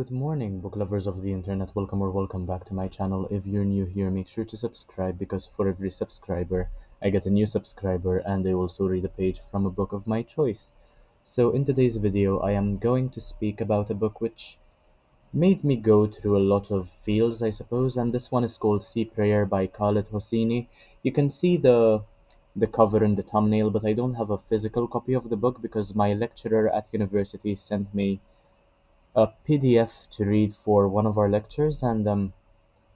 Good morning, book lovers of the internet. Welcome back to my channel. If you're new here, make sure to subscribe because for every subscriber, I get a new subscriber and I also read a page from a book of my choice. So in today's video, I am going to speak about a book which made me go through a lot of feels, I suppose, and this one is called Sea Prayer by Khaled Hosseini. You can see the cover in the thumbnail, but I don't have a physical copy of the book because my lecturer at university sent me a PDF to read for one of our lectures, and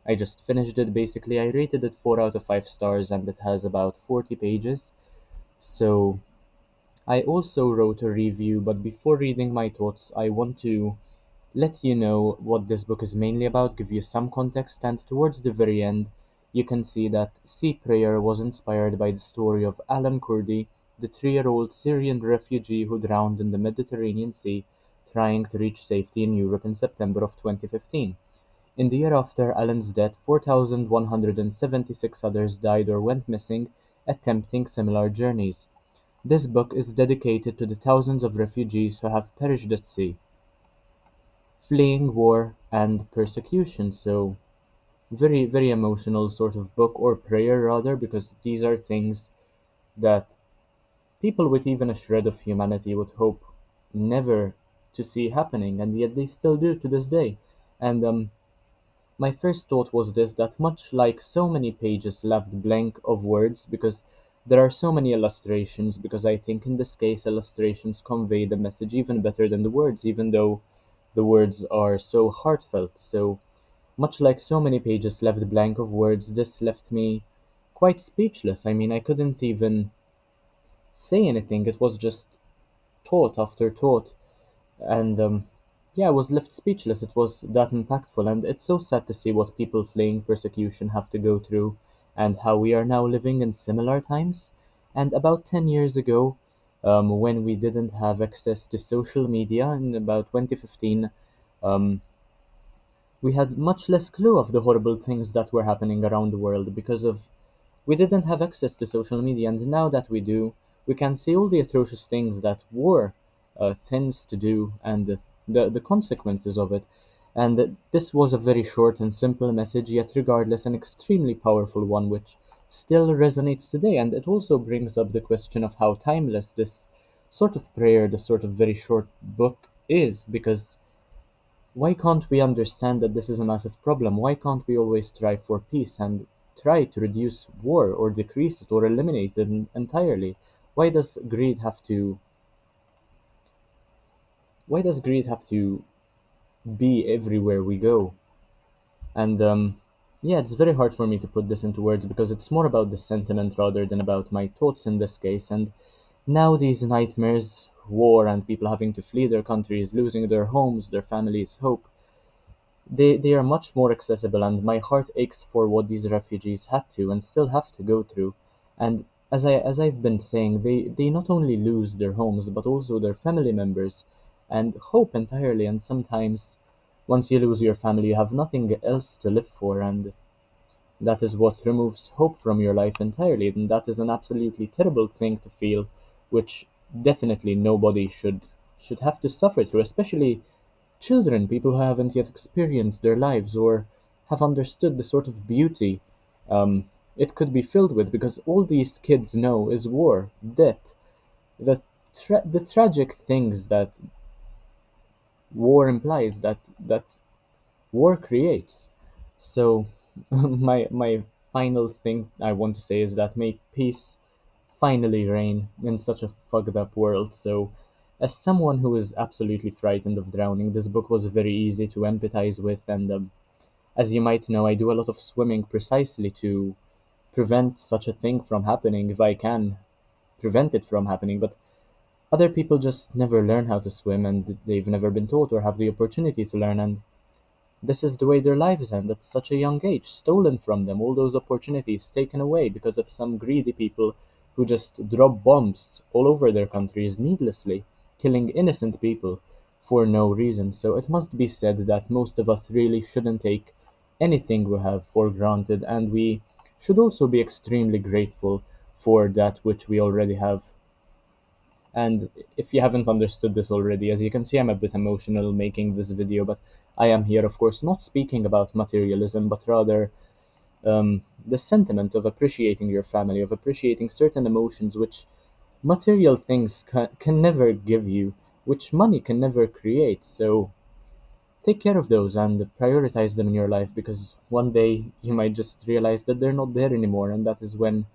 I just finished it. Basically, I rated it 4 out of 5 stars, and it has about 40 pages. So I also wrote a review, but before reading my thoughts, I want to let you know what this book is mainly about, give you some context, and towards the very end, you can see that Sea Prayer was inspired by the story of Alan Kurdi, the 3-year-old Syrian refugee who drowned in the Mediterranean Sea trying to reach safety in Europe in September of 2015. In the year after Alan's death, 4,176 others died or went missing attempting similar journeys. This book is dedicated to the thousands of refugees who have perished at sea, fleeing war and persecution. So very emotional sort of book, or prayer rather, because these are things that people with even a shred of humanity would hope never to see happening, and yet they still do to this day. And my first thought was this, that much like so many pages left blank of words, because there are so many illustrations, because I think in this case illustrations convey the message even better than the words, even though the words are so heartfelt. So much like so many pages left blank of words, this left me quite speechless. I mean, I couldn't even say anything. It was just thought after thought. And yeah, I was left speechless. It was that impactful. And it's so sad to see what people fleeing persecution have to go through and how we are now living in similar times. And about 10 years ago, when we didn't have access to social media in about 2015, um, we had much less clue of the horrible things that were happening around the world because of we didn't have access to social media, and now that we do, we can see all the atrocious things that war tends to do and the consequences of it. And this was a very short and simple message, yet regardless an extremely powerful one, which still resonates today. And it also brings up the question of how timeless this sort of prayer, this sort of very short book is, because why can't we understand that this is a massive problem? Why can't we always strive for peace and try to reduce war or decrease it or eliminate it entirely? Why does greed have to why does greed have to be everywhere we go? And yeah, it's very hard for me to put this into words because it's more about the sentiment rather than about my thoughts in this case. And now these nightmares, war and people having to flee their countries, losing their homes, their families, hope, they are much more accessible, and my heart aches for what these refugees had to and still have to go through. And as I've been saying, they not only lose their homes but also their family members and hope entirely. And sometimes once you lose your family, you have nothing else to live for, and that is what removes hope from your life entirely. And that is an absolutely terrible thing to feel, which definitely nobody should have to suffer through, especially children, people who haven't yet experienced their lives or have understood the sort of beauty um, it could be filled with, because all these kids know is war, death, the tragic things that war implies, that war creates. So my final thing I want to say is that may peace finally reign in such a fucked up world. So, as someone who is absolutely frightened of drowning, this book was very easy to empathize with. And as you might know, I do a lot of swimming precisely to prevent such a thing from happening if I can prevent it from happening. But other people just never learn how to swim, and they've never been taught or have the opportunity to learn. And this is the way their lives end at such a young age, stolen from them, all those opportunities taken away because of some greedy people who just drop bombs all over their countries needlessly, killing innocent people for no reason. So it must be said that most of us really shouldn't take anything we have for granted, and we should also be extremely grateful for that which we already have. And if you haven't understood this already, as you can see, I'm a bit emotional making this video, but I am here, of course, not speaking about materialism, but rather the sentiment of appreciating your family, of appreciating certain emotions which material things can never give you, which money can never create. So take care of those and prioritize them in your life, because one day you might just realize that they're not there anymore, and that is when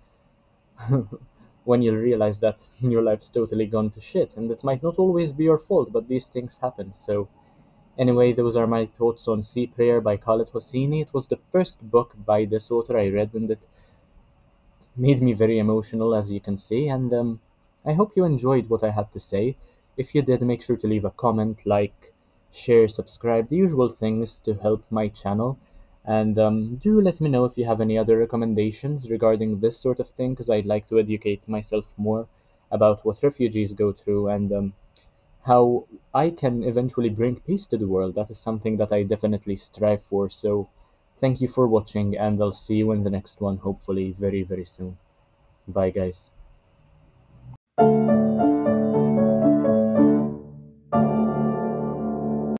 when you'll realize that your life's totally gone to shit. And it might not always be your fault, but these things happen. So anyway, those are my thoughts on Sea Prayer by Khaled Hosseini. It was the first book by this author I read, and it made me very emotional, as you can see. And I hope you enjoyed what I had to say. If you did, make sure to leave a comment, like, share, subscribe, the usual things to help my channel. And do let me know if you have any other recommendations regarding this sort of thing, because I'd like to educate myself more about what refugees go through, and how I can eventually bring peace to the world. That is something that I definitely strive for. So thank you for watching, and I'll see you in the next one, hopefully very, very soon. Bye, guys.